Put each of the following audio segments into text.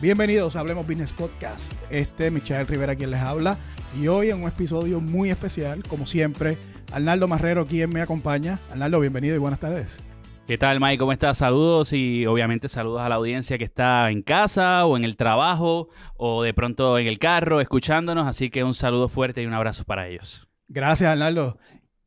Bienvenidos a Hablemos Business Podcast. Michael Rivera quien les habla. Y hoy en un episodio muy especial, como siempre, Arnaldo Marrero quien me acompaña. Arnaldo, bienvenido y buenas tardes. ¿Qué tal, Mike? ¿Cómo estás? Saludos y obviamente saludos a la audiencia que está en casa o en el trabajo o de pronto en el carro escuchándonos. Así que un saludo fuerte y un abrazo para ellos. Gracias, Arnaldo.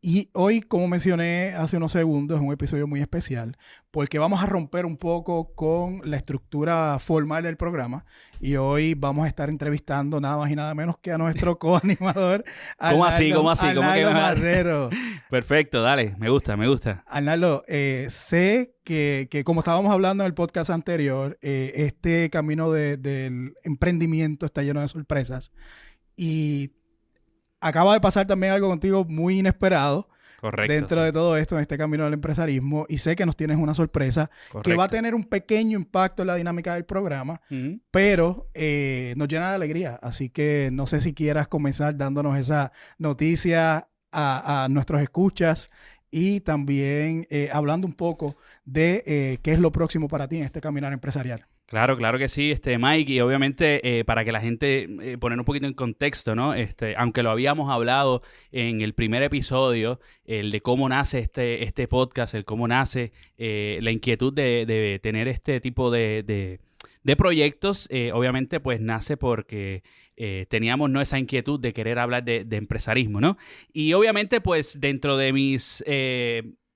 Y hoy, como mencioné hace unos segundos, es un episodio muy especial porque vamos a romper un poco con la estructura formal del programa y hoy vamos a estar entrevistando nada más y nada menos que a nuestro coanimador, ¿Cómo así? Arnaldo Marrero. Perfecto, dale, me gusta. Arnaldo, sé que como estábamos hablando en el podcast anterior, este camino del emprendimiento está lleno de sorpresas y acaba de pasar también algo contigo muy inesperado. Correcto. Dentro de todo esto, en este camino del empresarismo. Y sé que nos tienes una sorpresa que va a tener un pequeño impacto en la dinámica del programa, pero nos llena de alegría. Así que no sé si quieras comenzar dándonos esa noticia a nuestros escuchas y también hablando un poco de qué es lo próximo para ti en este caminar empresarial. Claro que sí, Mike, y obviamente para que la gente poner un poquito en contexto, ¿no? Aunque lo habíamos hablado en el primer episodio, el de cómo nace este podcast, el cómo nace la inquietud de tener este tipo de proyectos, obviamente pues nace porque teníamos, ¿no?, esa inquietud de querer hablar de empresarismo, ¿no? Y obviamente pues dentro de mis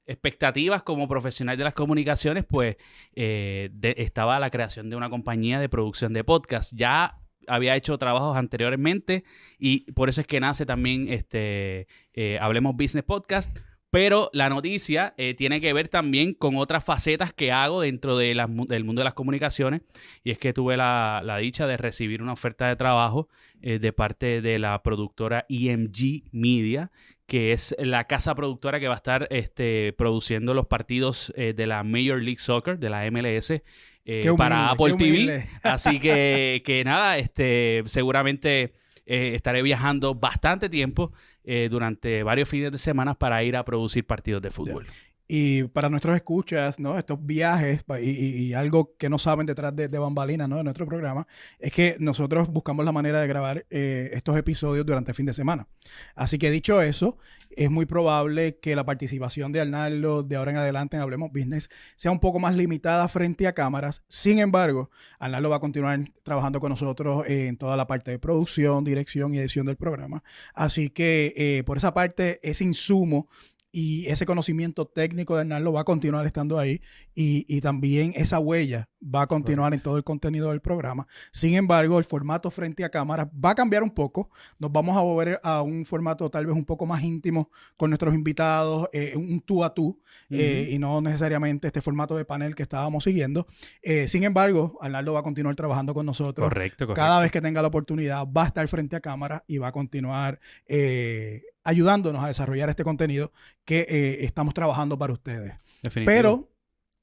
expectativas como profesional de las comunicaciones, pues estaba la creación de una compañía de producción de podcast. Ya había hecho trabajos anteriormente y por eso es que nace también Hablemos Business Podcast. Pero la noticia tiene que ver también con otras facetas que hago dentro de del mundo de las comunicaciones. Y es que tuve la dicha de recibir una oferta de trabajo de parte de la productora EMG Media, que es la casa productora que va a estar produciendo los partidos de la Major League Soccer, de la MLS, para Apple TV. Así que nada, seguramente estaré viajando bastante tiempo durante varios fines de semana para ir a producir partidos de fútbol. Y para nuestros escuchas, ¿no?, estos viajes y algo que no saben detrás de bambalinas, ¿no?, de nuestro programa, es que nosotros buscamos la manera de grabar estos episodios durante el fin de semana. Así que dicho eso, es muy probable que la participación de Arnaldo de ahora en adelante en Hablemos Business sea un poco más limitada frente a cámaras. Sin embargo, Arnaldo va a continuar trabajando con nosotros en toda la parte de producción, dirección y edición del programa. Así que por esa parte, ese insumo y ese conocimiento técnico de Arnaldo va a continuar estando ahí y también esa huella va a continuar en todo el contenido del programa. Sin embargo, el formato frente a cámara va a cambiar un poco. Nos vamos a mover a un formato tal vez un poco más íntimo con nuestros invitados, un tú a tú, y no necesariamente este formato de panel que estábamos siguiendo. Sin embargo, Arnaldo va a continuar trabajando con nosotros. Correcto. Cada vez que tenga la oportunidad va a estar frente a cámara y va a continuar ayudándonos a desarrollar este contenido que estamos trabajando para ustedes. Definitivo. Pero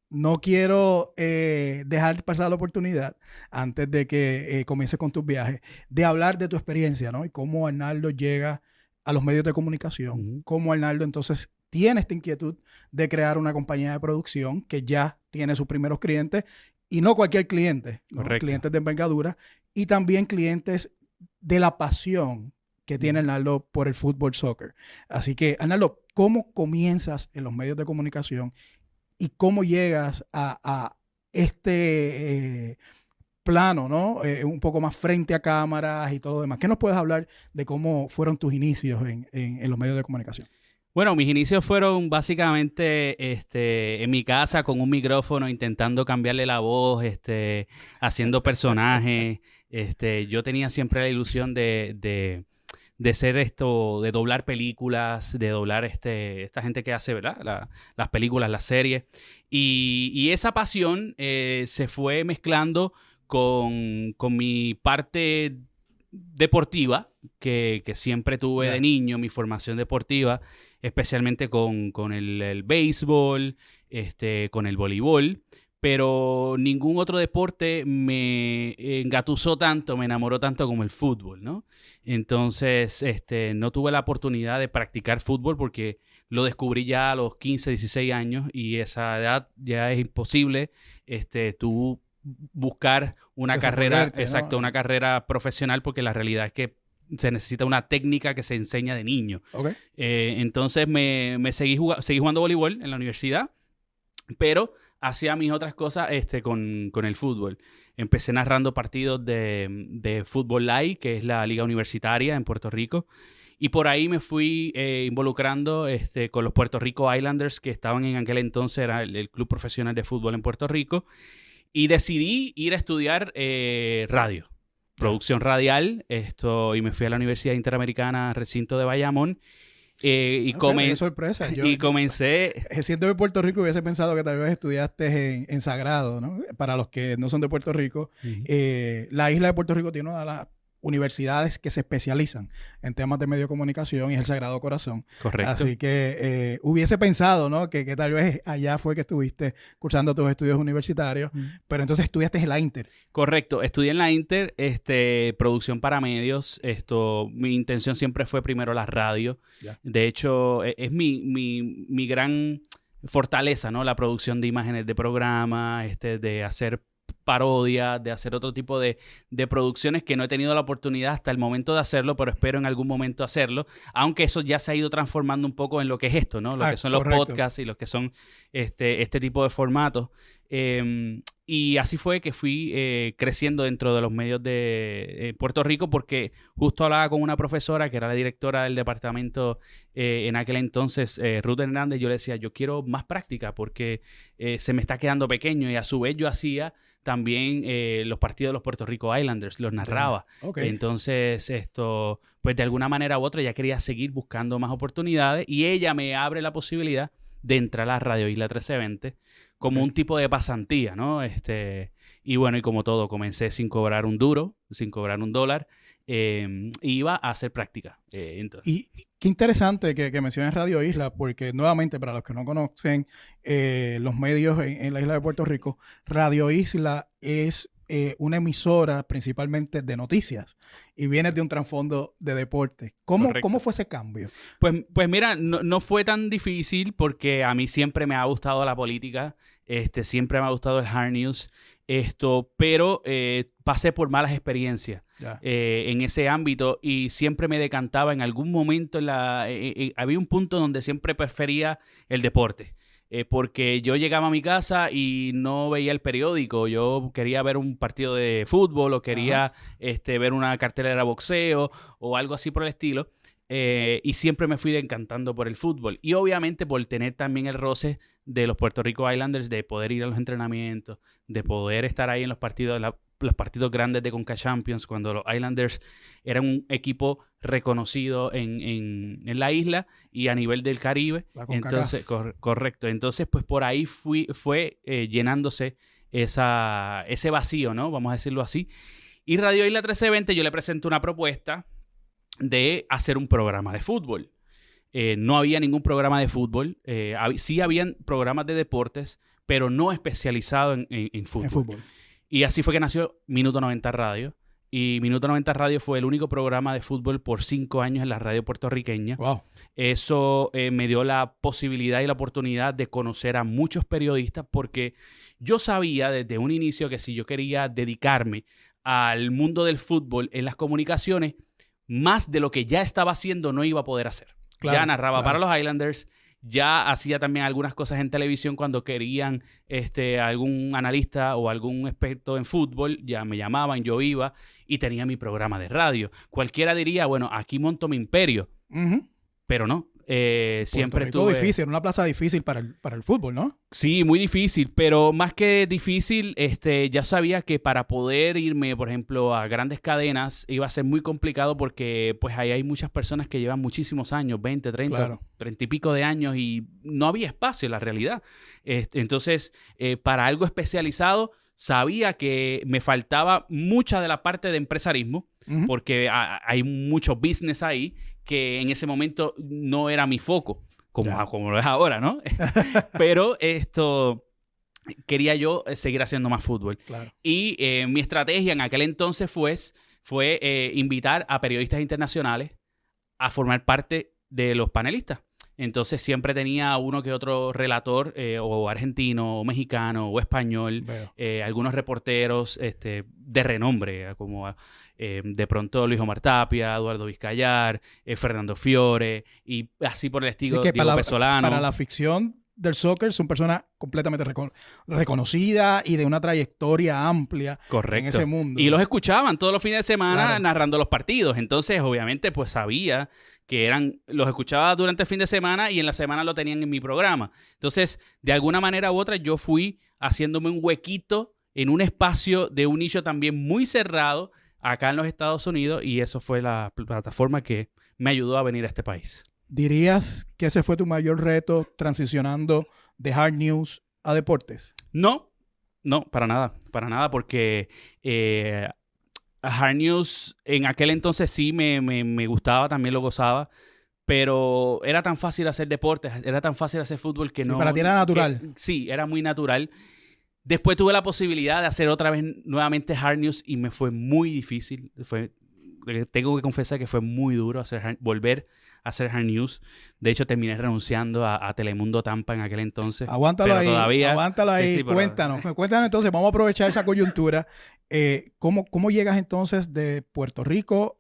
no quiero dejar pasar la oportunidad, antes de que comiences con tus viajes, de hablar de tu experiencia, ¿no? Y cómo Arnaldo llega a los medios de comunicación, cómo Arnaldo entonces tiene esta inquietud de crear una compañía de producción que ya tiene sus primeros clientes, y no cualquier cliente, ¿no? Clientes de envergadura y también clientes de la pasión que tiene Arnaldo por el fútbol soccer. Así que, Arnaldo, ¿cómo comienzas en los medios de comunicación y cómo llegas a este plano, ¿no? Un poco más frente a cámaras y todo lo demás? ¿Qué nos puedes hablar de cómo fueron tus inicios en los medios de comunicación? Bueno, mis inicios fueron básicamente en mi casa con un micrófono intentando cambiarle la voz, haciendo personajes. Yo tenía siempre la ilusión de ser de doblar películas, de doblar esta gente que hace, ¿verdad?, las películas, las series. Y esa pasión se fue mezclando con mi parte deportiva, que siempre tuve de niño, mi formación deportiva, especialmente con el béisbol, con el voleibol. Pero ningún otro deporte me engatusó tanto, me enamoró tanto como el fútbol, ¿no? Entonces, no tuve la oportunidad de practicar fútbol porque lo descubrí ya a los 15, 16 años y esa edad ya es imposible tú buscar una carrera, Desenvolverte, ¿no? una carrera profesional, porque la realidad es que se necesita una técnica que se enseña de niño. Ok. Entonces seguí jugando voleibol en la universidad, pero hacía mis otras cosas con el fútbol. Empecé narrando partidos de Fútbol Live, que es la liga universitaria en Puerto Rico. Y por ahí me fui involucrando con los Puerto Rico Islanders, que estaban en aquel entonces, era el club profesional de fútbol en Puerto Rico. Y decidí ir a estudiar radio, producción radial, y me fui a la Universidad Interamericana, recinto de Bayamón. Qué sorpresa. Y comencé... Siendo de Puerto Rico, hubiese pensado que tal vez estudiaste en Sagrado, ¿no? Para los que no son de Puerto Rico, la isla de Puerto Rico tiene una de las universidades que se especializan en temas de medio de comunicación y es el Sagrado Corazón. Correcto. Así que hubiese pensado, ¿no? Que tal vez allá fue que estuviste cursando tus estudios universitarios, pero entonces estudiaste en la Inter. Correcto. Estudié en la Inter, producción para medios. Mi intención siempre fue primero la radio. Ya. De hecho, es mi gran fortaleza, ¿no? La producción de imágenes de programa, de hacer parodias, de hacer otro tipo de producciones que no he tenido la oportunidad hasta el momento de hacerlo, pero espero en algún momento hacerlo, aunque eso ya se ha ido transformando un poco en lo que es esto, ¿no? Lo que son los podcasts y los que son este tipo de formatos. Y así fue que fui creciendo dentro de los medios de Puerto Rico, porque justo hablaba con una profesora que era la directora del departamento en aquel entonces, Ruth Hernández. Yo le decía, yo quiero más práctica porque se me está quedando pequeño, y a su vez yo hacía también los partidos de los Puerto Rico Islanders, los narraba. Okay. Entonces, pues de alguna manera u otra ya quería seguir buscando más oportunidades, y ella me abre la posibilidad de entrar a la Radio Isla 1320 como un tipo de pasantía, ¿no? Y bueno, y como todo, comencé sin cobrar un duro, sin cobrar un dólar, y iba a hacer práctica. Y qué interesante que menciones Radio Isla, porque nuevamente, para los que no conocen los medios en la isla de Puerto Rico, Radio Isla es una emisora principalmente de noticias y viene de un trasfondo de deporte. ¿Cómo fue ese cambio? Pues mira, no fue tan difícil, porque a mí siempre me ha gustado la política, siempre me ha gustado el hard news, pero pasé por malas experiencias en ese ámbito, y siempre me decantaba en algún momento. Había un punto donde siempre prefería el deporte. Porque yo llegaba a mi casa y no veía el periódico. Yo quería ver un partido de fútbol, o quería ver una cartelera de boxeo o algo así por el estilo. Y siempre me fui encantando por el fútbol. Y obviamente por tener también el roce de los Puerto Rico Islanders, de poder ir a los entrenamientos, de poder estar ahí en los partidos grandes de Conca Champions, cuando los Islanders eran un equipo reconocido en la isla y a nivel del Caribe. Entonces, correcto. Entonces, pues por ahí fue llenándose ese vacío, ¿no? Vamos a decirlo así. Y Radio Isla 1320, yo le presento una propuesta de hacer un programa de fútbol. No había ningún programa de fútbol. Sí habían programas de deportes, pero no especializado en fútbol. En fútbol. Y así fue que nació Minuto 90 Radio. Y Minuto 90 Radio fue el único programa de fútbol por 5 años en la radio puertorriqueña. Wow. Eso me dio la posibilidad y la oportunidad de conocer a muchos periodistas, porque yo sabía desde un inicio que si yo quería dedicarme al mundo del fútbol en las comunicaciones, más de lo que ya estaba haciendo no iba a poder hacer. Ya narraba para los Islanders, ya hacía también algunas cosas en televisión cuando querían algún analista o algún experto en fútbol, ya me llamaban, yo iba y tenía mi programa de radio. Cualquiera diría, bueno, aquí monto mi imperio, pero no. Siempre estuve difícil, una plaza difícil para el fútbol, ¿no? Sí, muy difícil, pero más que difícil, ya sabía que para poder irme, por ejemplo, a grandes cadenas iba a ser muy complicado, porque pues ahí hay muchas personas que llevan muchísimos años, 20, 30, 30 y pico de años, y no había espacio en la realidad. Entonces, para algo especializado, sabía que me faltaba mucha de la parte de empresarismo, porque hay mucho business ahí que en ese momento no era mi foco, como lo es ahora, ¿no? Pero quería yo seguir haciendo más fútbol. Claro. Y mi estrategia en aquel entonces fue invitar a periodistas internacionales a formar parte de los panelistas. Entonces siempre tenía uno que otro relator, o argentino, o mexicano, o español, algunos reporteros de renombre, como de pronto Luis Omar Tapia, Eduardo Vizcayar, Fernando Fiore, y así por el estilo, que Diego Pesolano. Para la ficción del soccer son personas completamente reconocidas y de una trayectoria amplia. Correcto. En ese mundo. Y los escuchaban todos los fines de semana narrando los partidos. Entonces, obviamente, pues sabía que los escuchaba durante el fin de semana y en la semana lo tenían en mi programa. Entonces, de alguna manera u otra, yo fui haciéndome un huequito en un espacio de un nicho también muy cerrado acá en los Estados Unidos, y eso fue la plataforma que me ayudó a venir a este país. ¿Dirías que ese fue tu mayor reto transicionando de hard news a deportes? No, para nada, porque hard news en aquel entonces sí me gustaba, también lo gozaba, pero era tan fácil hacer deportes, era tan fácil hacer fútbol que no... Para ti era natural. Sí, era muy natural. Después tuve la posibilidad de hacer otra vez nuevamente hard news y me fue muy difícil. Tengo que confesar que fue muy duro volver a hacer hard news. De hecho, terminé renunciando a Telemundo Tampa en aquel entonces. Aguántalo ahí, todavía, aguántalo ahí. Sí, cuéntanos entonces, vamos a aprovechar esa coyuntura. ¿Cómo llegas entonces de Puerto Rico?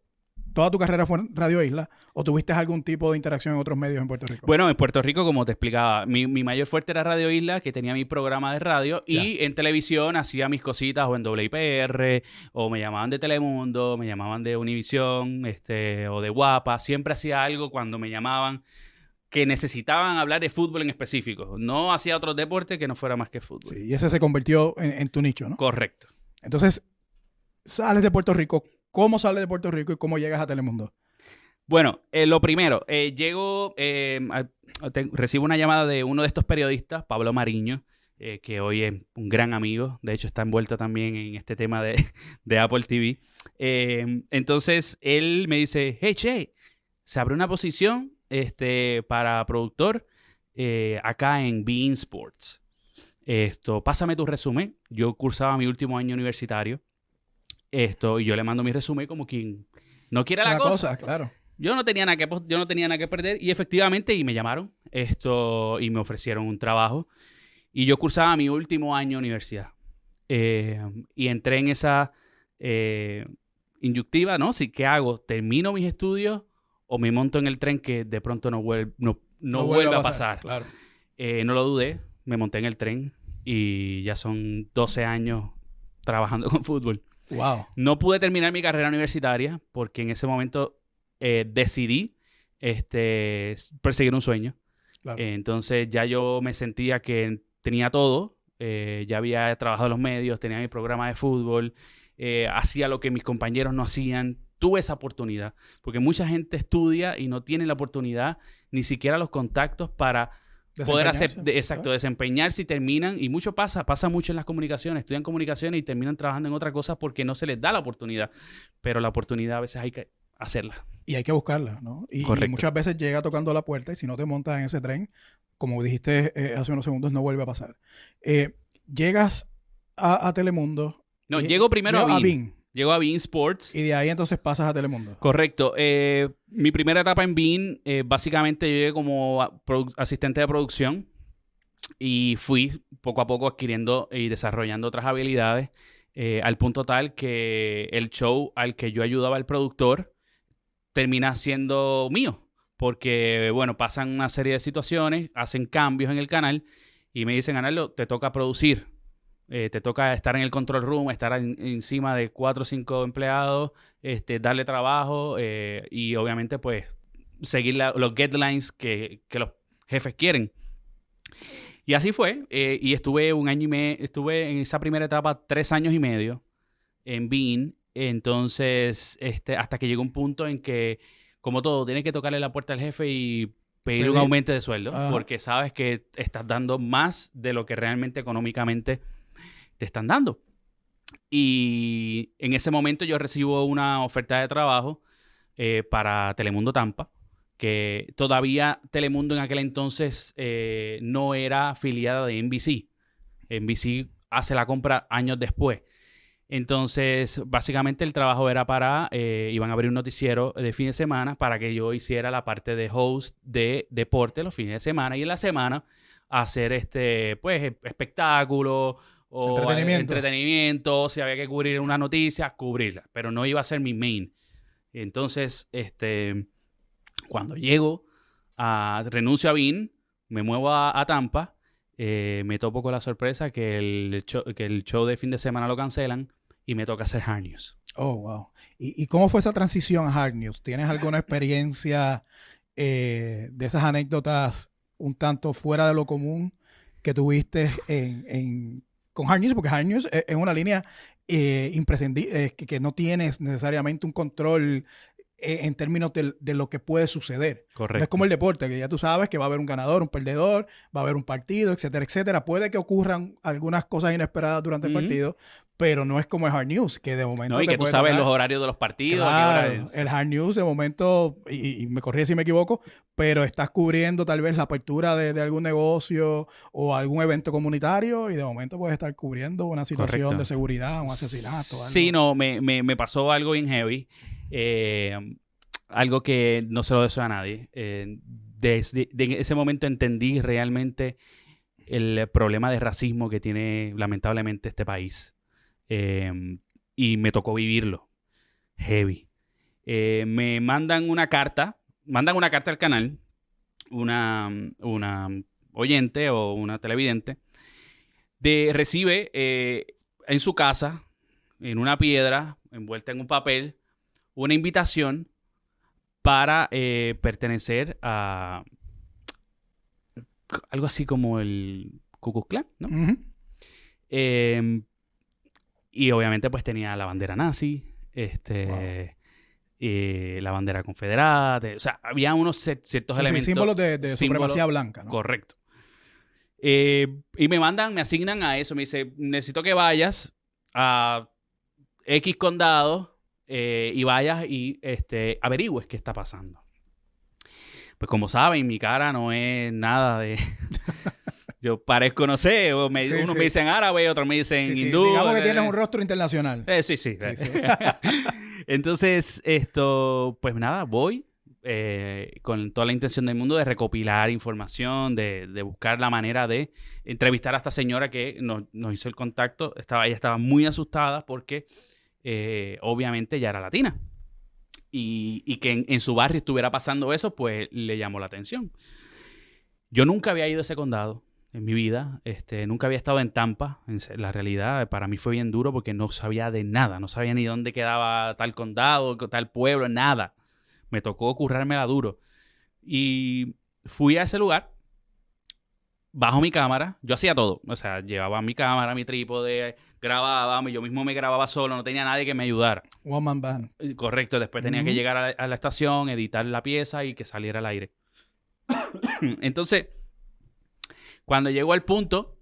¿Toda tu carrera fue en Radio Isla o tuviste algún tipo de interacción en otros medios en Puerto Rico? Bueno, en Puerto Rico, como te explicaba, mi mayor fuerte era Radio Isla, que tenía mi programa de radio, y en televisión hacía mis cositas o en WIPR, o me llamaban de Telemundo, me llamaban de Univisión, o de Guapa. Siempre hacía algo cuando me llamaban que necesitaban hablar de fútbol en específico. No hacía otro deporte que no fuera más que fútbol. Sí, y ese se convirtió en tu nicho, ¿no? Correcto. Entonces, sales de Puerto Rico. ¿Cómo sales de Puerto Rico y cómo llegas a Telemundo? Bueno, lo primero, recibo una llamada de uno de estos periodistas, Pablo Mariño, que hoy es un gran amigo. De hecho, está envuelto también en este tema de Apple TV. Entonces, él me dice, hey, Che, se abre una posición para productor acá en beIN Sports. Pásame tu resumen. Yo cursaba mi último año universitario. Y yo le mando mi resumen como quien no quiere la cosa. Claro. Yo no tenía nada que perder, y efectivamente me llamaron y me ofrecieron un trabajo, y yo cursaba mi último año de universidad, y entré en esa inyectiva, ¿no? Sí, ¿qué hago? ¿Termino mis estudios o me monto en el tren que de pronto no vuelve a pasar? Claro. No lo dudé, me monté en el tren y ya son 12 años trabajando con fútbol. Wow. No pude terminar mi carrera universitaria porque en ese momento decidí perseguir un sueño. Claro. Entonces ya yo me sentía que tenía todo. Ya había trabajado en los medios, tenía mi programa de fútbol, hacía lo que mis compañeros no hacían. Tuve esa oportunidad porque mucha gente estudia y no tiene la oportunidad, ni siquiera los contactos para poder desempeñarse, y terminan, y pasa mucho en las comunicaciones, estudian comunicaciones y terminan trabajando en otra cosa porque no se les da la oportunidad, pero la oportunidad a veces hay que hacerla. Y hay que buscarla, ¿no? Y muchas veces llega tocando la puerta y si no te montas en ese tren, como dijiste hace unos segundos, no vuelve a pasar. Llegas a Telemundo. No, llego primero a BeIN. Llego a beIN Sports. Y de ahí entonces pasas a Telemundo. Correcto. Mi primera etapa en beIN, básicamente yo llegué como asistente de producción y fui poco a poco adquiriendo y desarrollando otras habilidades, al punto tal que el show al que yo ayudaba al productor termina siendo mío. Porque, bueno, pasan una serie de situaciones, hacen cambios en el canal y me dicen, Arnaldo, te toca producir. Te toca estar en el control room, estar encima de 4 o 5 empleados, darle trabajo y obviamente pues seguir los guidelines que los jefes quieren. Y así fue. Y estuve estuve en esa primera etapa 3 años y medio en beIN. Entonces, hasta que llegó un punto en que, como todo, tienes que tocarle la puerta al jefe y pedir un aumento de sueldo. Ajá. Porque sabes que estás dando más de lo que realmente económicamente te están dando. Y en ese momento yo recibo una oferta de trabajo para Telemundo Tampa, que todavía Telemundo en aquel entonces no era afiliada de NBC. NBC hace la compra años después. Entonces, básicamente el trabajo era iban a abrir un noticiero de fin de semana para que yo hiciera la parte de host de deporte los fines de semana y en la semana hacer pues, espectáculos o entretenimiento, si había que cubrir una noticia, cubrirla, pero no iba a ser mi main. Entonces, cuando llego, renuncio a Bean, me muevo a Tampa, me topo con la sorpresa que el show de fin de semana lo cancelan y me toca hacer Hard News. Oh, wow. ¿Y cómo fue esa transición a Hard News? ¿Tienes alguna experiencia de esas anécdotas un tanto fuera de lo común que tuviste con Hard News? Porque Hard News es una línea imprescindible, que no tienes necesariamente un control en términos de lo que puede suceder. Correcto. No es como el deporte, que ya tú sabes que va a haber un ganador, un perdedor, va a haber un partido, etcétera, etcétera. Puede que ocurran algunas cosas inesperadas durante el partido, pero no es como el Hard News, que de momento... No, y que tú sabes los horarios de los partidos. Claro, el Hard News de momento, y me corrí si me equivoco, pero estás cubriendo tal vez la apertura de algún negocio o algún evento comunitario y de momento puedes estar cubriendo una situación de seguridad, un asesinato. Algo. Sí, no, me pasó algo bien heavy. Algo que no se lo deseo a nadie. Desde ese momento entendí realmente el problema de racismo que tiene lamentablemente este país. Y me tocó vivirlo. Heavy. Me mandan una carta al canal, una oyente o una televidente, recibe en su casa, en una piedra, envuelta en un papel, una invitación para pertenecer a algo así como el Ku Klux Klan, ¿no? Uh-huh. Y obviamente pues tenía la bandera nazi, la bandera confederada, o sea, había unos ciertos elementos. Símbolos de supremacía blanca, ¿no? Correcto. Y me asignan a eso, me dice, necesito que vayas a X condado y vayas y averigües qué está pasando. Pues como saben, mi cara no es nada de... Yo parezco, no sé, unos me dicen árabe, otros me dicen hindú. Digamos que tienes un rostro internacional. Sí. Entonces, pues nada, voy con toda la intención del mundo de recopilar información, de buscar la manera de entrevistar a esta señora que nos hizo el contacto. Ella estaba muy asustada porque obviamente ya era latina. Y que en su barrio estuviera pasando eso, pues le llamó la atención. Yo nunca había ido a ese condado en mi vida. Nunca había estado en Tampa. La realidad, para mí fue bien duro porque no sabía de nada. No sabía ni dónde quedaba tal condado, tal pueblo, nada. Me tocó currármela duro. Y fui a ese lugar, bajo mi cámara. Yo hacía todo. O sea, llevaba mi cámara, mi trípode, grababa. Yo mismo me grababa solo. No tenía nadie que me ayudara. One man band. Correcto. Después tenía que llegar a la estación, editar la pieza y que saliera al aire. Entonces... Cuando llego al punto,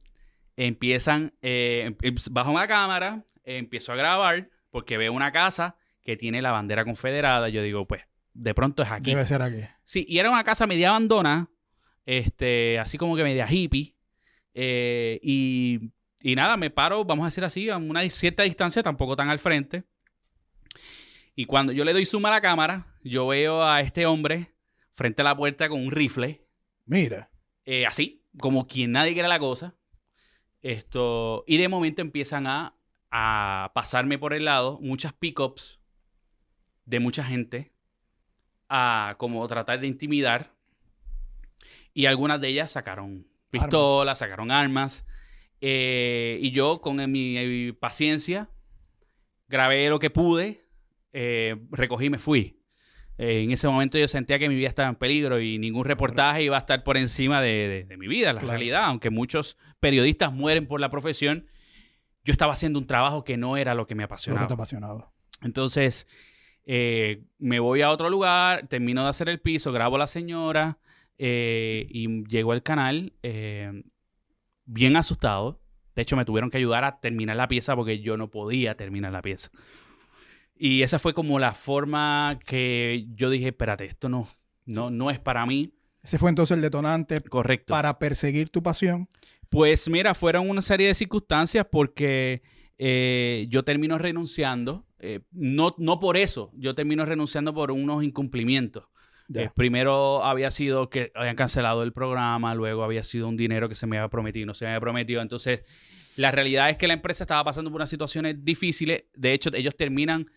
bajo una cámara, empiezo a grabar porque veo una casa que tiene la bandera confederada. Yo digo, pues, de pronto es aquí. Debe ser aquí. Sí, y era una casa media abandonada, así como que media hippie. Y nada, me paro, vamos a decir así, a una cierta distancia, tampoco tan al frente. Y cuando yo le doy zoom a la cámara, yo veo a este hombre frente a la puerta con un rifle. Mira. Así, como quien nadie quiere la cosa. Y de momento empiezan a pasarme por el lado muchas pick-ups de mucha gente a como tratar de intimidar. Y algunas de ellas sacaron pistolas, sacaron armas. Y yo, con mi paciencia, grabé lo que pude, recogí y me fui. En ese momento yo sentía que mi vida estaba en peligro y ningún reportaje iba a estar por encima de mi vida, la realidad. Aunque muchos periodistas mueren por la profesión, yo estaba haciendo un trabajo que no era lo que me apasionaba. Lo que te apasionaba. Entonces, me voy a otro lugar, termino de hacer el piso, grabo a la señora y llego al canal bien asustado. De hecho, me tuvieron que ayudar a terminar la pieza porque yo no podía terminar la pieza. Y esa fue como la forma que yo dije, espérate, esto no es para mí. Ese fue entonces el detonante. Correcto. Para perseguir tu pasión. Pues mira, fueron una serie de circunstancias porque yo termino renunciando. No por eso, yo termino renunciando por unos incumplimientos. Primero había sido que habían cancelado el programa, luego había sido un dinero que se me había prometido y no se me había prometido. Entonces, la realidad es que la empresa estaba pasando por unas situaciones difíciles. De hecho, ellos terminan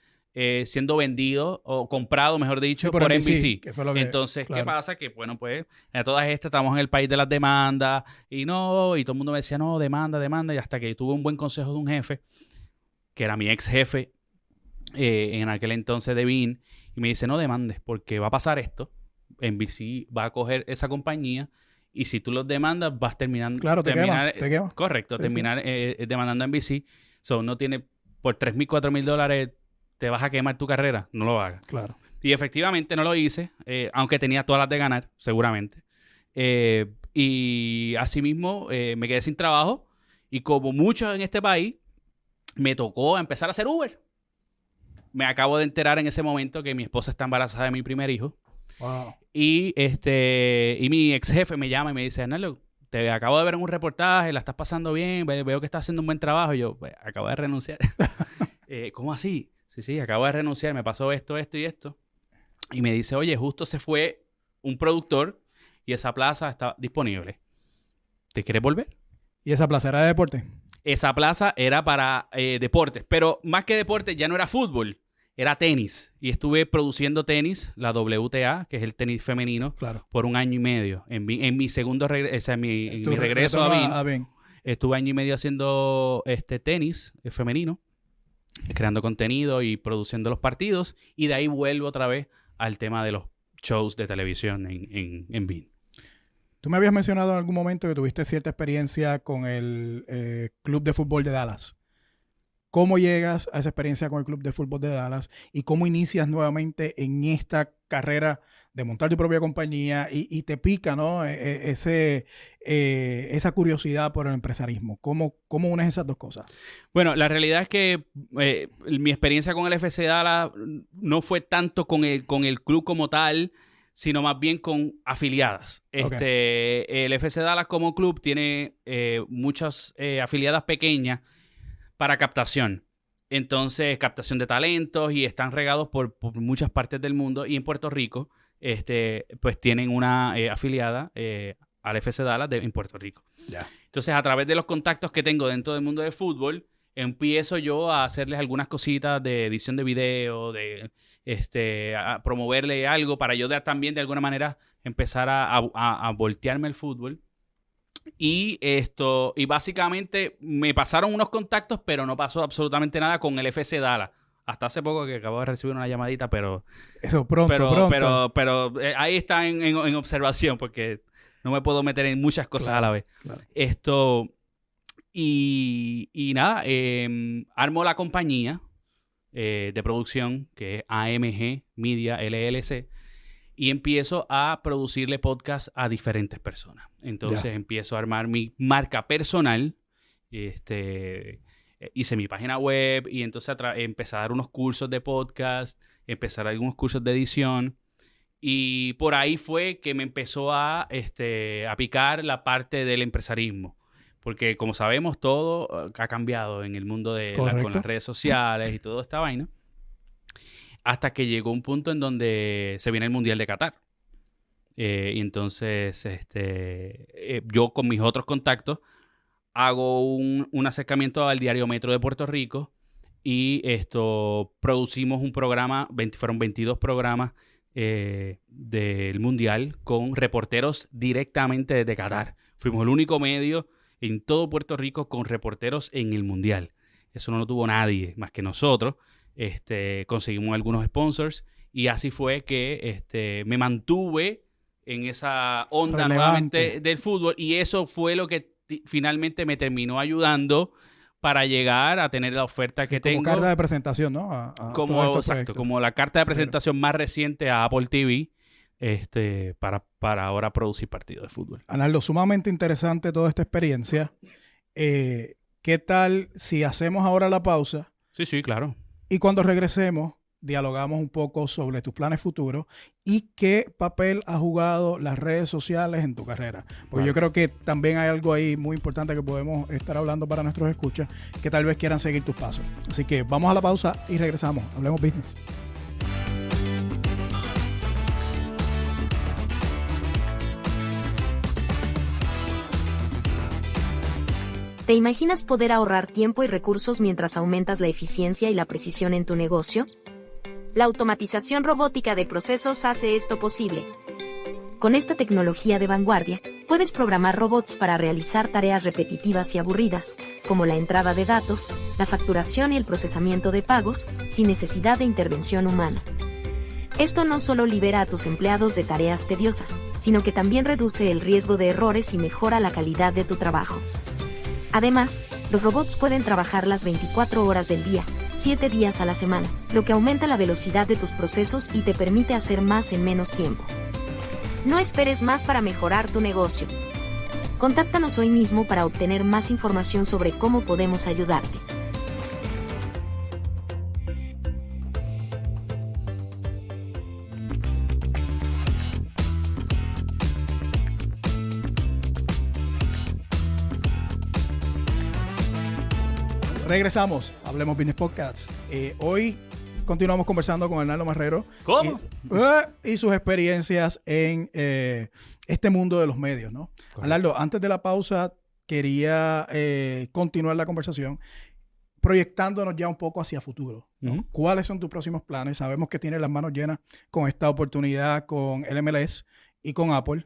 siendo vendidos o comprados, mejor dicho, sí, por NBC. Que fue lo que, entonces, claro. ¿qué pasa? Que, bueno, pues, a todas estas estamos en el país de las demandas y todo el mundo me decía, no, demanda, y hasta que tuve un buen consejo de un jefe, que era mi ex jefe, en aquel entonces de Bean, y me dice, no demandes, porque va a pasar esto, NBC va a coger esa compañía, y si tú los demandas, vas terminando... Claro, te quema. Correcto, sí, terminar demandando a NBC. So, no tiene, por $3,000, $4,000, te vas a quemar tu carrera, no lo hagas. Claro. Y efectivamente no lo hice, aunque tenía todas las de ganar, seguramente. Y asimismo me quedé sin trabajo, y como muchos en este país, me tocó empezar a hacer Uber. Me acabo de enterar en ese momento que mi esposa está embarazada de mi primer hijo. Wow. Y mi ex jefe me llama y me dice, Arnaldo, te acabo de ver en un reportaje, la estás pasando bien, veo que estás haciendo un buen trabajo. Y yo, pues, acabo de renunciar. ¿Cómo así? Sí, acabo de renunciar, me pasó esto y esto. Y me dice, oye, justo se fue un productor y esa plaza está disponible. ¿Te quieres volver? ¿Y esa plaza era de deporte? Esa plaza era para deportes, pero más que deportes ya no era fútbol, era tenis. Y estuve produciendo tenis, la WTA, que es el tenis femenino, claro, por 1 año y medio. En mi segundo regreso, en mi regreso a Bean, estuve 1 año y medio haciendo tenis femenino, creando contenido y produciendo los partidos. Y de ahí vuelvo otra vez al tema de los shows de televisión en Bean. Tú me habías mencionado en algún momento que tuviste cierta experiencia con el Club de Fútbol de Dallas. ¿Cómo llegas a esa experiencia con el Club de Fútbol de Dallas y cómo inicias nuevamente en esta carrera de montar tu propia compañía y te pica, ¿no? Esa curiosidad por el empresarismo? ¿Cómo unes esas dos cosas? Bueno, la realidad es que mi experiencia con el FC Dallas no fue tanto con el club como tal, sino más bien con afiliadas. Okay. El FC Dallas como club tiene muchas afiliadas pequeñas para captación. Entonces, captación de talentos y están regados por muchas partes del mundo. Y en Puerto Rico, pues tienen una afiliada al FC Dallas en Puerto Rico. Yeah. Entonces, a través de los contactos que tengo dentro del mundo del fútbol, empiezo yo a hacerles algunas cositas de edición de video, a promoverle algo para yo también de alguna manera empezar a voltearme el fútbol. Y básicamente me pasaron unos contactos, pero no pasó absolutamente nada con el FC Dallas. Hasta hace poco que acabo de recibir una llamadita, pero... Eso, pronto. Pero ahí está en observación, porque no me puedo meter en muchas cosas a la vez. Claro. Y nada, armo la compañía de producción, que es AMG Media LLC, y empiezo a producirle podcast a diferentes personas. Entonces empiezo a armar mi marca personal, hice mi página web y entonces empecé a dar unos cursos de podcast, empezar algunos cursos de edición. Y por ahí fue que me empezó a picar la parte del empresarismo. Porque como sabemos, todo ha cambiado en el mundo con las redes sociales y toda esta vaina. Hasta que llegó un punto en donde se viene el Mundial de Qatar. Y entonces yo con mis otros contactos hago un acercamiento al Diario Metro de Puerto Rico y producimos un programa, fueron 22 programas del Mundial con reporteros directamente desde Qatar. Fuimos el único medio en todo Puerto Rico con reporteros en el Mundial. Eso no lo tuvo nadie más que nosotros. Conseguimos algunos sponsors y así fue que me mantuve en esa onda nuevamente del fútbol y eso fue lo que finalmente me terminó ayudando para llegar a tener la oferta que tengo. Como carta de presentación, ¿no? Como la carta de presentación más reciente a Apple TV para ahora producir partidos de fútbol. Arnaldo, sumamente interesante toda esta experiencia. ¿Qué tal si hacemos ahora la pausa? Sí, claro. Y cuando regresemos, dialogamos un poco sobre tus planes futuros y qué papel ha jugado las redes sociales en tu carrera. Porque yo creo que también hay algo ahí muy importante que podemos estar hablando para nuestros escuchas que tal vez quieran seguir tus pasos. Así que vamos a la pausa y regresamos. Hablemos Business. ¿Te imaginas poder ahorrar tiempo y recursos mientras aumentas la eficiencia y la precisión en tu negocio? La automatización robótica de procesos hace esto posible. Con esta tecnología de vanguardia, puedes programar robots para realizar tareas repetitivas y aburridas, como la entrada de datos, la facturación y el procesamiento de pagos, sin necesidad de intervención humana. Esto no solo libera a tus empleados de tareas tediosas, sino que también reduce el riesgo de errores y mejora la calidad de tu trabajo. Además, los robots pueden trabajar las 24 horas del día, 7 días a la semana, lo que aumenta la velocidad de tus procesos y te permite hacer más en menos tiempo. No esperes más para mejorar tu negocio. Contáctanos hoy mismo para obtener más información sobre cómo podemos ayudarte. Regresamos, Hablemos Business Podcast. Hoy continuamos conversando con Arnaldo Marrero. ¿Cómo? Y sus experiencias en este mundo de los medios, ¿no? Correcto. Arnaldo, antes de la pausa, quería continuar la conversación proyectándonos ya un poco hacia futuro, ¿no? Uh-huh. ¿Cuáles son tus próximos planes? Sabemos que tienes las manos llenas con esta oportunidad con el MLS y con Apple.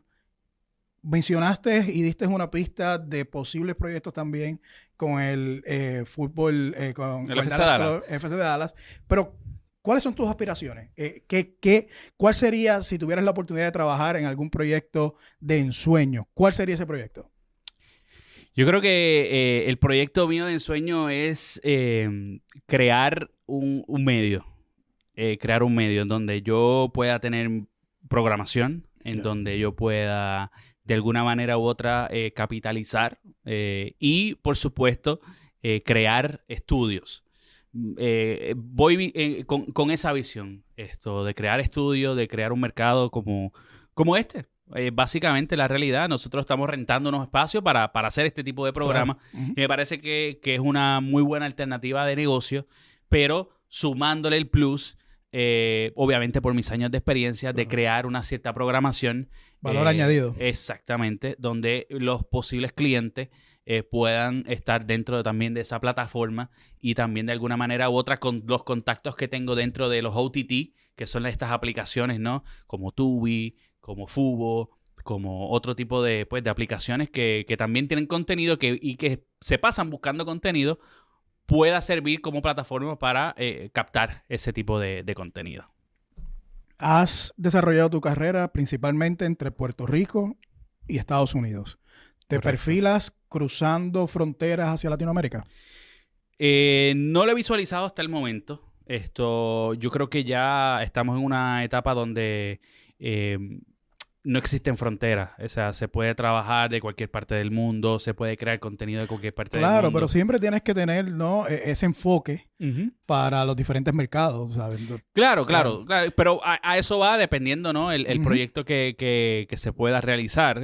Mencionaste y diste una pista de posibles proyectos también con el fútbol, con el FC de Dallas. Pero, ¿cuáles son tus aspiraciones? ¿Cuál sería, si tuvieras la oportunidad de trabajar en algún proyecto de ensueño, cuál sería ese proyecto? Yo creo que el proyecto mío de ensueño es crear un medio. Crear un medio en donde yo pueda tener programación, en donde yo pueda de alguna manera u otra capitalizar y, por supuesto, crear estudios. Voy con esa visión, de crear estudios, de crear un mercado como este. Básicamente, la realidad, nosotros estamos rentando unos espacios para hacer este tipo de programas. Claro. Uh-huh. Me parece que es una muy buena alternativa de negocio, pero sumándole el plus, obviamente por mis años de experiencia, claro, de crear una cierta programación. Valor añadido. Exactamente, donde los posibles clientes puedan estar dentro también de esa plataforma y también de alguna manera u otra con los contactos que tengo dentro de los OTT, que son estas aplicaciones, ¿no? Como Tubi, como Fubo, como otro tipo de aplicaciones que también tienen contenido y que se pasan buscando contenido, pueda servir como plataforma para captar ese tipo de contenido. Has desarrollado tu carrera principalmente entre Puerto Rico y Estados Unidos. ¿Te Correcto. Perfilas cruzando fronteras hacia Latinoamérica? No lo he visualizado hasta el momento. Yo creo que ya estamos en una etapa donde no existen fronteras. O sea, se puede trabajar de cualquier parte del mundo, se puede crear contenido de cualquier parte del mundo. Claro, pero siempre tienes que tener, ¿no?, ese enfoque uh-huh. para los diferentes mercados, ¿sabes? Claro. Pero a eso va dependiendo, ¿no? El uh-huh. proyecto que se pueda realizar.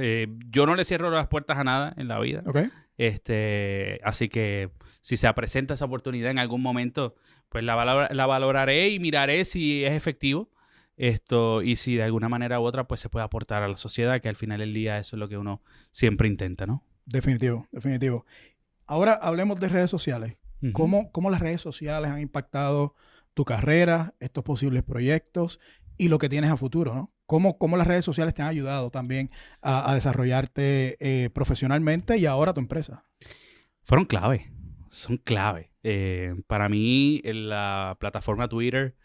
Yo no le cierro las puertas a nada en la vida. Okay. Así que si se presenta esa oportunidad en algún momento, pues la valoraré y miraré si es efectivo. Y si de alguna manera u otra pues se puede aportar a la sociedad, que al final del día eso es lo que uno siempre intenta, ¿no? Definitivo. Ahora hablemos de redes sociales. Uh-huh. ¿Cómo las redes sociales han impactado tu carrera, estos posibles proyectos y lo que tienes a futuro, ¿no? ¿Cómo las redes sociales te han ayudado también a desarrollarte profesionalmente y ahora tu empresa? Son clave. Para mí, la plataforma Twitter,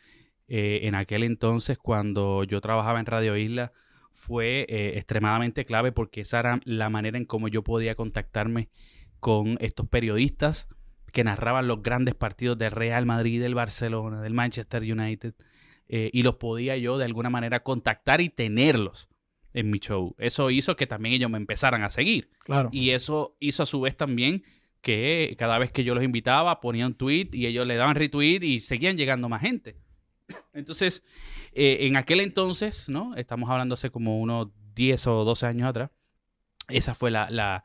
en aquel entonces, cuando yo trabajaba en Radio Isla, fue extremadamente clave porque esa era la manera en cómo yo podía contactarme con estos periodistas que narraban los grandes partidos del Real Madrid, del Barcelona, del Manchester United, y los podía yo de alguna manera contactar y tenerlos en mi show. Eso hizo que también ellos me empezaran a seguir. Claro. Y eso hizo a su vez también que cada vez que yo los invitaba ponía un tweet y ellos le daban retweet y seguían llegando más gente. Entonces, en aquel entonces, ¿no? Estamos hablando hace como unos 10 o 12 años atrás. Esa fue la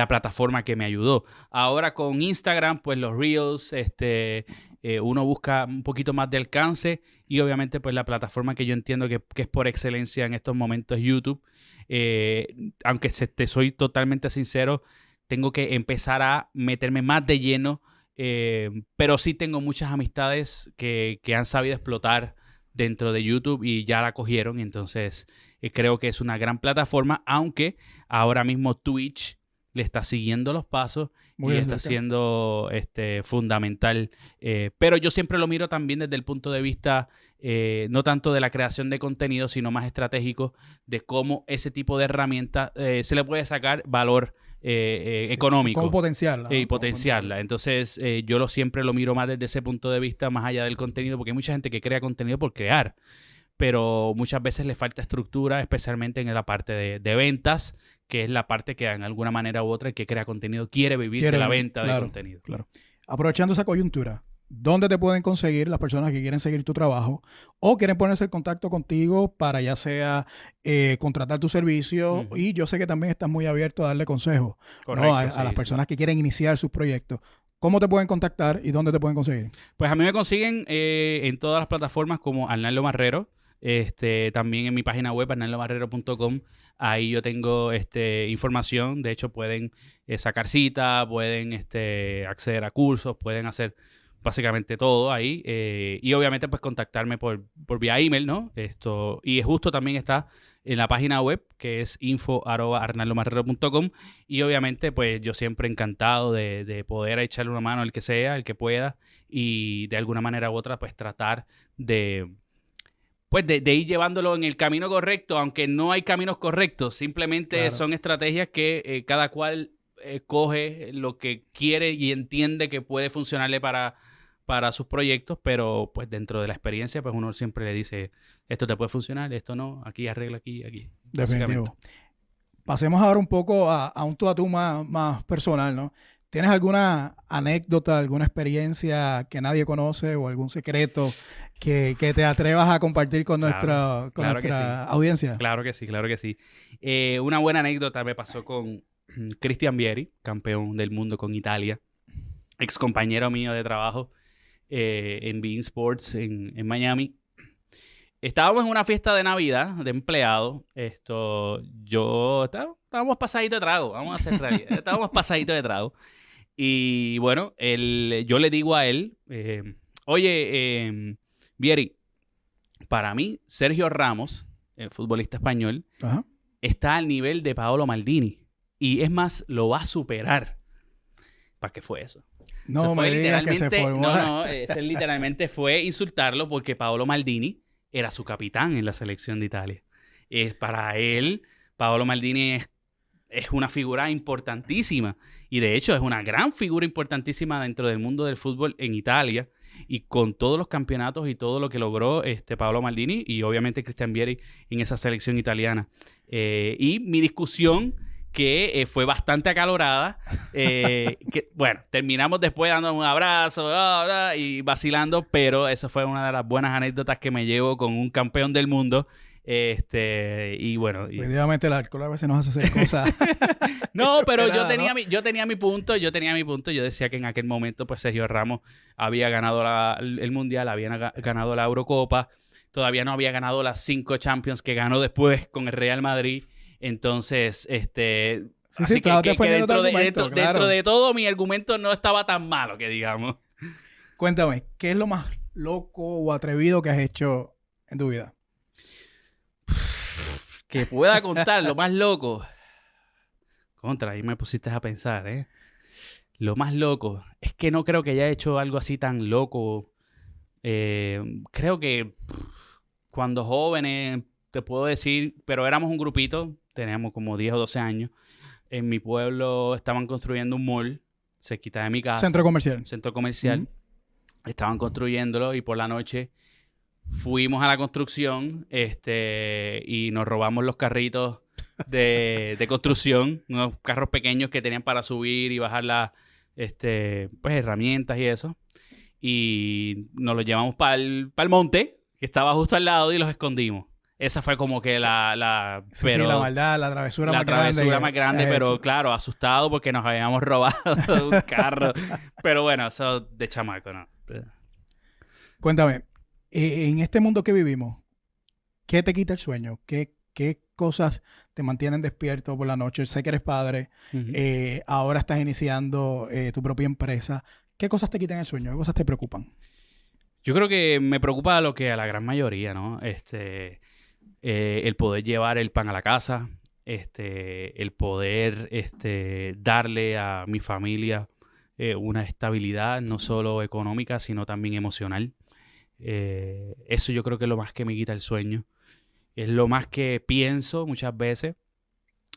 plataforma que me ayudó. Ahora con Instagram, pues los Reels, uno busca un poquito más de alcance y obviamente pues la plataforma que yo entiendo que es por excelencia en estos momentos es YouTube. Aunque te soy totalmente sincero, tengo que empezar a meterme más de lleno, pero sí tengo muchas amistades que han sabido explotar dentro de YouTube y ya la cogieron, entonces creo que es una gran plataforma, aunque ahora mismo Twitch le está siguiendo los pasos y está siendo fundamental. Pero yo siempre lo miro también desde el punto de vista no tanto de la creación de contenido, sino más estratégico de cómo ese tipo de herramientas se le puede sacar valor económico. ¿Cómo potenciarla? Y potenciarla. Entonces, yo siempre lo miro más desde ese punto de vista, más allá del contenido, porque hay mucha gente que crea contenido por crear, pero muchas veces le falta estructura, especialmente en la parte de ventas, que es la parte que en alguna manera u otra el que crea contenido quiere vivir de la venta de contenido. Claro. Aprovechando esa coyuntura, ¿dónde te pueden conseguir las personas que quieren seguir tu trabajo o quieren ponerse en contacto contigo para ya sea contratar tu servicio? Y yo sé que también estás muy abierto a darle consejos, correcto, ¿no? a las personas que quieren iniciar sus proyectos. ¿Cómo te pueden contactar y dónde te pueden conseguir? Pues a mí me consiguen en todas las plataformas como Arnaldo Marrero. También en mi página web, arnaldomarrero.com. Ahí yo tengo información. De hecho, pueden sacar cita, pueden acceder a cursos, pueden hacer básicamente todo ahí. Y obviamente, pues contactarme por vía email, ¿no? Y justo también está en la página web, que es info@arnaldomarrero.com. Y obviamente, pues yo siempre encantado de poder echarle una mano al que sea, al que pueda. Y de alguna manera u otra, pues tratar de ir llevándolo en el camino correcto, aunque no hay caminos correctos. Simplemente son estrategias que cada cual coge lo que quiere y entiende que puede funcionarle para sus proyectos, pero pues dentro de la experiencia, pues uno siempre le dice, esto te puede funcionar, esto no, aquí arregla, aquí. Definitivo. Pasemos ahora un poco a un tú a tú más personal, ¿no? ¿Tienes alguna anécdota, alguna experiencia que nadie conoce o algún secreto que te atrevas a compartir con nuestra audiencia? Claro que sí, claro que sí. Una buena anécdota me pasó con Christian Vieri, campeón del mundo con Italia, ex compañero mío de trabajo en beIN Sports en Miami. Estábamos en una fiesta de Navidad de empleados. Estábamos pasaditos de trago, vamos a hacer realidad. Estábamos pasaditos de trago. Y bueno, yo le digo a él, oye, Vieri, para mí, Sergio Ramos, el futbolista español, está al nivel de Paolo Maldini. Y es más, lo va a superar. ¿Para qué fue eso? No me digas que se formó. Eso literalmente fue insultarlo porque Paolo Maldini era su capitán en la selección de Italia. Para él, Paolo Maldini es una figura importantísima. Y de hecho, es una gran figura importantísima dentro del mundo del fútbol en Italia. Y con todos los campeonatos y todo lo que logró Paolo Maldini y obviamente Christian Vieri en esa selección italiana. Y mi discusión, que fue bastante acalorada, bueno, terminamos después dando un abrazo y vacilando, pero eso fue una de las buenas anécdotas que me llevo con un campeón del mundo. Y bueno. Definitivamente el alcohol a veces nos hace hacer cosas. No, pero yo tenía mi punto. Yo decía que en aquel momento, pues Sergio Ramos había ganado el Mundial, había ganado la Eurocopa, todavía no había ganado las 5 Champions que ganó después con el Real Madrid. Entonces, así que dentro de todo mi argumento no estaba tan malo, que digamos. Cuéntame, ¿qué es lo más loco o atrevido que has hecho en tu vida? Que pueda contar lo más loco. Ahí me pusiste a pensar, ¿eh? Lo más loco. Es que no creo que haya hecho algo así tan loco. Creo que cuando jóvenes, te puedo decir, pero éramos un grupito, teníamos como 10 o 12 años. En mi pueblo estaban construyendo un mall cerquita de mi casa. Centro comercial. Estaban construyéndolo y por la noche fuimos a la construcción y nos robamos los carritos de construcción, unos carros pequeños que tenían para subir y bajar las pues, herramientas y eso. Y nos los llevamos para el monte, que estaba justo al lado y los escondimos. Esa fue como que la Sí, la maldad, la travesura más grande. La travesura más grande, pero claro, asustado porque nos habíamos robado un carro. Pero bueno, eso de chamaco, ¿no? Cuéntame, en este mundo que vivimos, ¿qué te quita el sueño? ¿Qué cosas te mantienen despierto por la noche? Sé que eres padre, ahora estás iniciando tu propia empresa. ¿Qué cosas te quitan el sueño? ¿Qué cosas te preocupan? Yo creo que me preocupa lo que a la gran mayoría, ¿no? El poder llevar el pan a la casa, el poder darle a mi familia una estabilidad, no solo económica, sino también emocional. Eso yo creo que es lo más que me quita el sueño. Es lo más que pienso muchas veces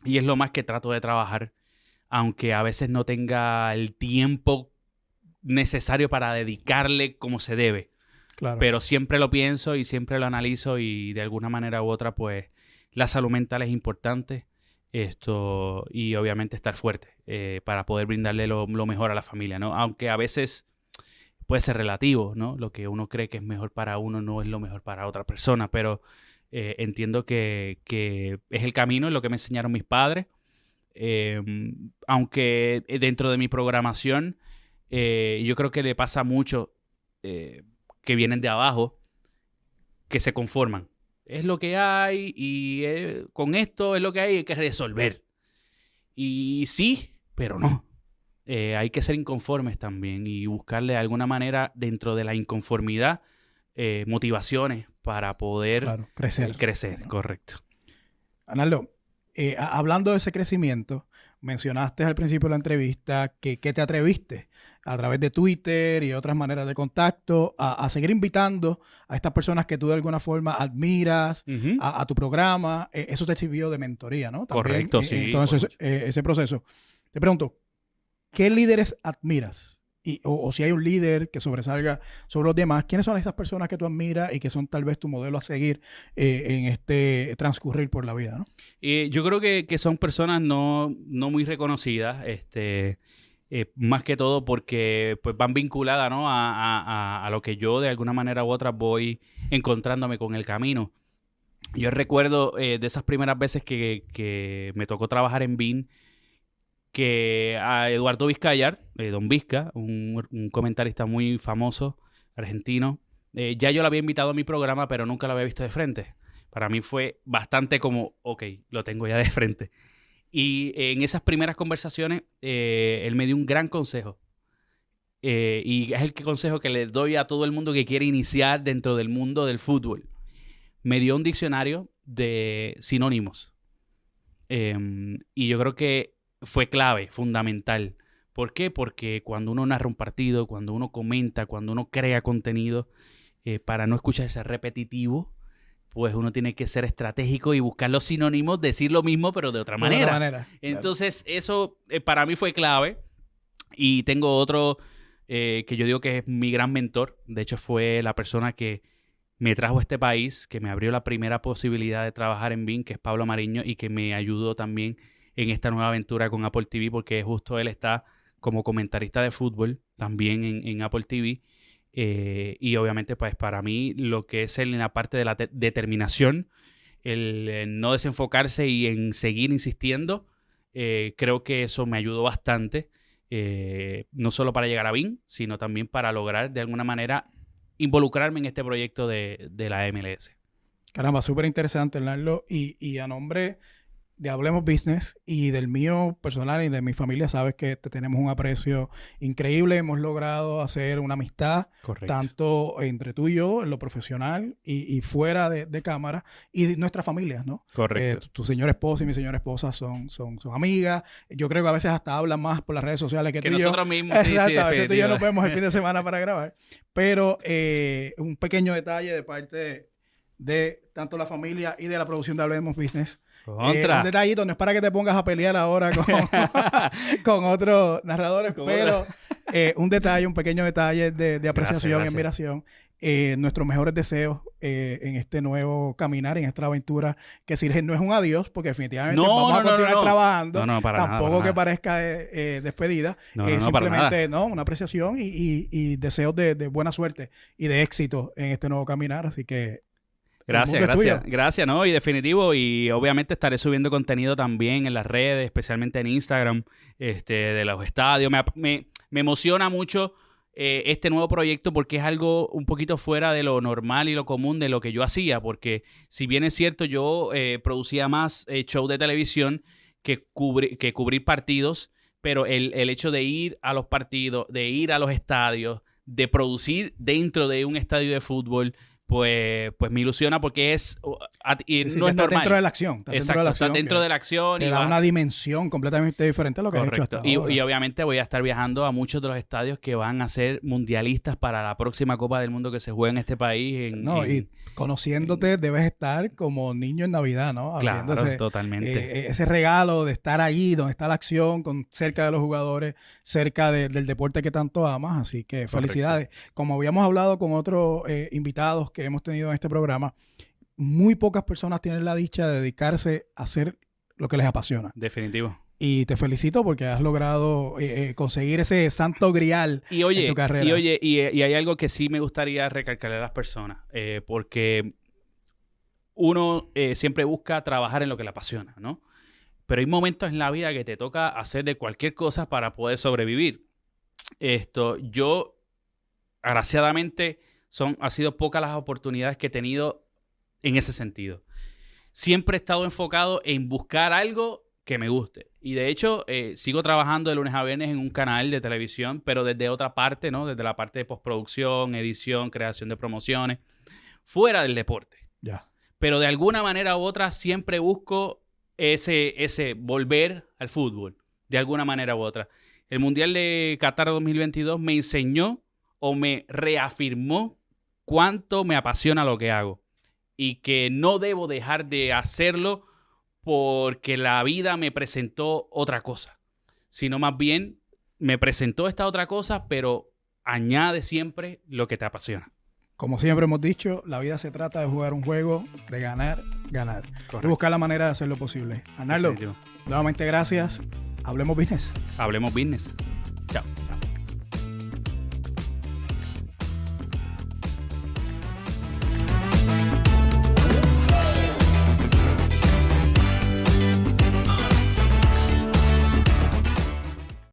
y es lo más que trato de trabajar, aunque a veces no tenga el tiempo necesario para dedicarle como se debe. Claro. Pero siempre lo pienso y siempre lo analizo y de alguna manera u otra, pues, la salud mental es importante. Y obviamente estar fuerte para poder brindarle lo mejor a la familia, ¿no? Aunque a veces puede ser relativo, ¿no? Lo que uno cree que es mejor para uno no es lo mejor para otra persona, pero entiendo que es el camino, es lo que me enseñaron mis padres. Aunque dentro de mi programación, yo creo que le pasa mucho que vienen de abajo, que se conforman. Es lo que hay y con esto es lo que hay que resolver. Y sí, pero no. Hay que ser inconformes también y buscarle de alguna manera dentro de la inconformidad motivaciones para poder crecer, ¿no? Correcto. Arnaldo, hablando de ese crecimiento, mencionaste al principio de la entrevista que te atreviste a través de Twitter y otras maneras de contacto a seguir invitando a estas personas que tú de alguna forma admiras a tu programa. Eso te sirvió de mentoría, ¿no? También, correcto, sí. Entonces, ese proceso. Te pregunto, ¿qué líderes admiras? O si hay un líder que sobresalga sobre los demás, ¿quiénes son esas personas que tú admiras y que son tal vez tu modelo a seguir en este transcurrir por la vida, ¿no? Yo creo que son personas no muy reconocidas, más que todo porque pues, van vinculadas, ¿no? a lo que yo de alguna manera u otra voy encontrándome con el camino. Yo recuerdo de esas primeras veces que me tocó trabajar en BIN, que a Eduardo Vizcayar, Don Vizca, un comentarista muy famoso, argentino, ya yo lo había invitado a mi programa, pero nunca lo había visto de frente. Para mí fue bastante como, ok, lo tengo ya de frente. Y en esas primeras conversaciones, él me dio un gran consejo. Y es el consejo que le doy a todo el mundo que quiere iniciar dentro del mundo del fútbol. Me dio un diccionario de sinónimos. Y yo creo que fue clave, fundamental. ¿Por qué? Porque cuando uno narra un partido, cuando uno comenta, cuando uno crea contenido, para no escucharse repetitivo, pues uno tiene que ser estratégico y buscar los sinónimos, decir lo mismo, pero de otra manera. Entonces, eso para mí fue clave. Y tengo otro que yo digo que es mi gran mentor. De hecho, fue la persona que me trajo a este país, que me abrió la primera posibilidad de trabajar en BIN, que es Pablo Mariño, y que me ayudó también en esta nueva aventura con Apple TV, porque justo él está como comentarista de fútbol también en Apple TV. Y obviamente, pues para mí, lo que es en la parte de la determinación, el no desenfocarse y en seguir insistiendo, creo que eso me ayudó bastante, no solo para llegar a BIN, sino también para lograr de alguna manera involucrarme en este proyecto de la MLS. Caramba, súper interesante, Arnaldo. Y a nombre de Hablemos Business y del mío personal y de mi familia, sabes que te tenemos un aprecio increíble. Hemos logrado hacer una amistad, correcto, tanto entre tú y yo, en lo profesional y fuera de cámara, y nuestras familias, ¿no? Correcto. Tu señora esposa y mi señora esposa son amigas. Yo creo que a veces hasta hablan más por las redes sociales que tú y yo. Que nosotros mismos, sí, exacto, sí, a veces tú y yo nos vemos el fin de semana para grabar. Pero un pequeño detalle de parte de tanto la familia y de la producción de Hablemos Business. Un detallito, no es para que te pongas a pelear ahora con otros narradores, pero un pequeño detalle de apreciación y admiración. nuestros mejores deseos en este nuevo caminar, en esta aventura, que Sirgen no es un adiós, porque definitivamente vamos a continuar trabajando. No, para tampoco nada, que parezca despedida. No, simplemente una apreciación y deseos de buena suerte y de éxito en este nuevo caminar. Así que Gracias, ¿no? Y definitivo, y obviamente estaré subiendo contenido también en las redes, especialmente en Instagram, de los estadios. Me emociona mucho este nuevo proyecto porque es algo un poquito fuera de lo normal y lo común de lo que yo hacía, porque si bien es cierto, yo producía más show de televisión que cubrir partidos, pero el hecho de ir a los partidos, de ir a los estadios, de producir dentro de un estadio de fútbol, pues me ilusiona porque no es normal. Dentro de la acción. Exacto, está dentro de la acción. Te da una dimensión completamente diferente a lo que has hecho hasta ahora. Y obviamente voy a estar viajando a muchos de los estadios que van a ser mundialistas para la próxima Copa del Mundo que se juega en este país. Y conociéndote debes estar como niño en Navidad, ¿no? Claro, totalmente. Ese regalo de estar ahí donde está la acción, cerca de los jugadores, cerca del deporte que tanto amas. Así que felicidades. Como habíamos hablado con otros invitados que hemos tenido en este programa, muy pocas personas tienen la dicha de dedicarse a hacer lo que les apasiona. Definitivo. Y te felicito porque has logrado conseguir ese santo grial en tu carrera. Y hay algo que sí me gustaría recalcarle a las personas, porque uno siempre busca trabajar en lo que le apasiona, ¿no? Pero hay momentos en la vida que te toca hacer de cualquier cosa para poder sobrevivir. Yo, agraciadamente, ha sido pocas las oportunidades que he tenido en ese sentido. Siempre he estado enfocado en buscar algo que me guste. Y de hecho, sigo trabajando de lunes a viernes en un canal de televisión, pero desde otra parte, ¿no? Desde la parte de postproducción, edición, creación de promociones, fuera del deporte. Ya. Pero de alguna manera u otra siempre busco ese volver al fútbol, de alguna manera u otra. El Mundial de Qatar 2022 me enseñó o me reafirmó cuánto me apasiona lo que hago y que no debo dejar de hacerlo porque la vida me presentó otra cosa, sino más bien me presentó esta otra cosa, pero añade siempre lo que te apasiona. Como siempre hemos dicho, la vida se trata de jugar un juego, de ganar. Correcto. Y buscar la manera de hacerlo posible. Arnaldo, nuevamente gracias. Hablemos business. Hablemos business.